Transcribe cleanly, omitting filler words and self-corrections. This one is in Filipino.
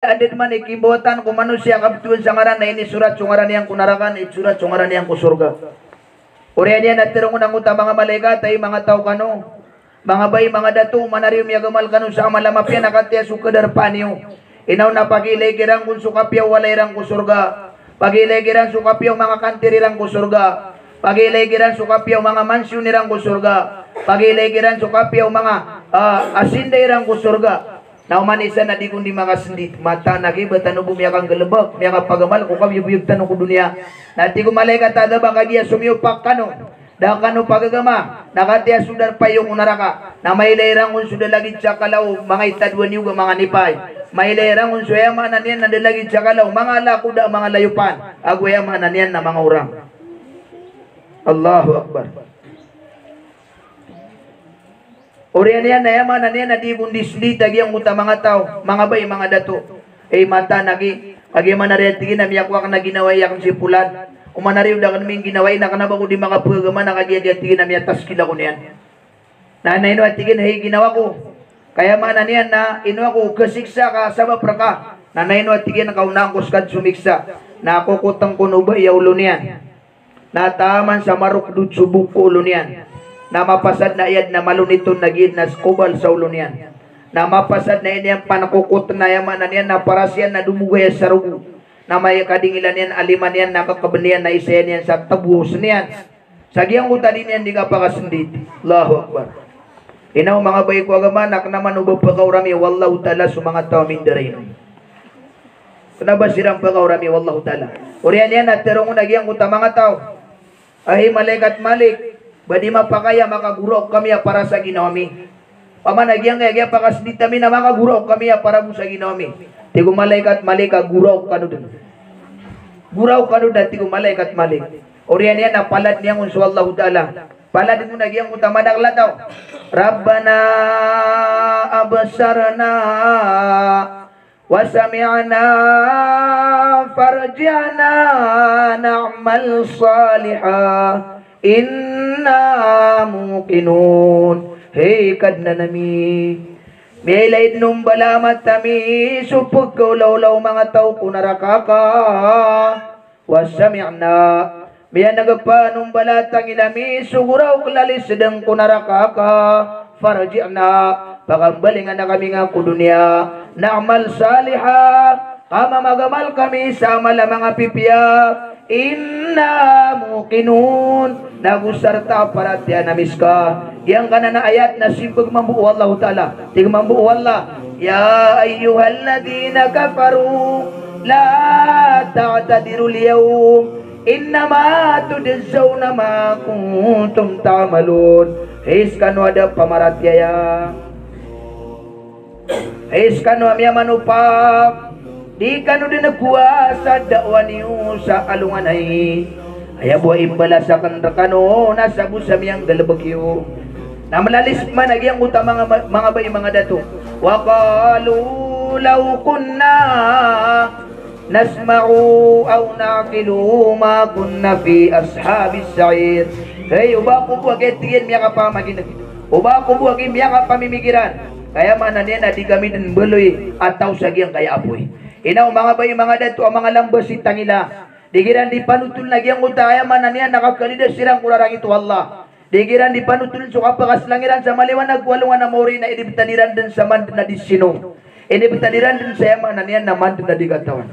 adit man ikimbotan kung manusia kaptuan sa ngaran na ini surat sungaran yang kunarakan surat sungaran yang kusurga. Urian yan at tirungon ang uta mga malaikat ay mga tao kano mga bay mga datu manarium yagamal kano sa malamapya nakatya sukadar panyo inaw na pagilay kirang kung sukapyaw walay rang kusurga pagilay kirang sukapyaw mga kantirirang kusurga pagilay kirang sukapyaw mga mansyon nirang kusurga pagilay kirang sukapyaw mga asinday rang kusurga. Nauman isa na di kundi makasendit mata nagi betanu bumi akan gelebak miaka pagamal ko kami buyug tanong ko dunia nanti ko malaikat ada bang kagia sumiupak kano dah kano pagagama nakatia sudar payong unaraka na may lairang un sudah lagi cakalaw mga itadwan yuga mga nipay may lairang un suyama nanian na lagi cakalaw mga lakuda mga layupan agwayama nanian na mga orang. Allahu Akbar. Orian yan na yaman na niya na di kundi slita giyang uta mga tao, mga bay, mga dato. Mata nagi, agi manariyatigin na miyakwa ka na ginaway akong sipulan. Umanariw da ka namin ginaway na kanaba ko di mga pagama na kagiyatigin na miyatas kila ko niyan. Na ino at tigin, hey ginawa ko. Kaya mana niyan na ino ako kasiksa ka sabab raka. Na ino at tigin na kaunang kuskad sumiksa. Na ako kutang kunuba iya ulo niyan. Na taman sa maruk dud subuk ko ulo niyan. Na mapasad na iyad na maluniton na gid na skubal sa ulo niyan. Na mapasad na iyad panakukot na yaman na niyan na parasyan na dumugay sa rugo. Na may kadingilan niyan aliman niyan nakakabanian na isa niyan sa tabus niyan. Sa giyang uta din niyan di ka pakasendit. Allahu Akbar. Inaw mga bayi ko agama nak naman ubab pagkaurami wallahu ta'ala sa mga tao mindarin. Kenapa sirang pagkaurami wallahu ta'ala. Urian yan at terong unagiyang uta mga tao. Ahi malaikat malik. Badi mapakaya makagurok kami para sa ginawami. Pamanagyang kaya pakasdit kami na makagurok kami para mo sa ginawami. Tigo malaikat malika guraw kanu dun. Guraw kanu dan tigo malaikat malik. Orian yan na palad niyang unsu Allah Ta'ala. Palad mo nagyang utama daglataw. Rabbana abasarna wasami'na farji'na na'mal salihah. Inna muqinun. Hey kadna nami milaid nung balamat tami supug kaulaw-law mga tao kunarakaka wasami'na miya nagapa nung balatang ilami suguraw klalis sedang kunarakaka farji'na pagambalingan na kami nga kudunya na'mal salihah kama magamal kami sa amala mga pipya inna muqinun nagusarta para tiyan namiska yang kanana ayat na sibag mambuo Allah Ta'ala tig mambuo Allah ya ayyuhalladina kafaru la ta'tadiru liyawm innama tudzauna ma kuntum ta'malun hiskanu ada pamaratyaya hiskanu amya manupak di kanu din nagkuasa dawan niyo sa alungan ay buhay imbalasakan rakano nasa busam yang galabagyo na malalis man nagyang uta mga bay mga dato wa qalu law kunna nasma'u aw naqilu ma kunna fi ashabis sa'ir hey uba ko buwag etiyen miya ka pa magin uba ko buwag miya ka pamimigiran kaya manan yan na di kami din beloy ataw sagyang kaya apoy. Inaw mga bay mga dato ang mga lambas itang ila. Digiran di panutul lagi ang utaya manan yan nakakalidas sirang kurarang ito Allah. Digiran di panutul so kapakas langiran sa maliwanag walungan na mori na inibitaniran din sa man na disino. Inibitaniran din sa yaman na yan na man na di katawan.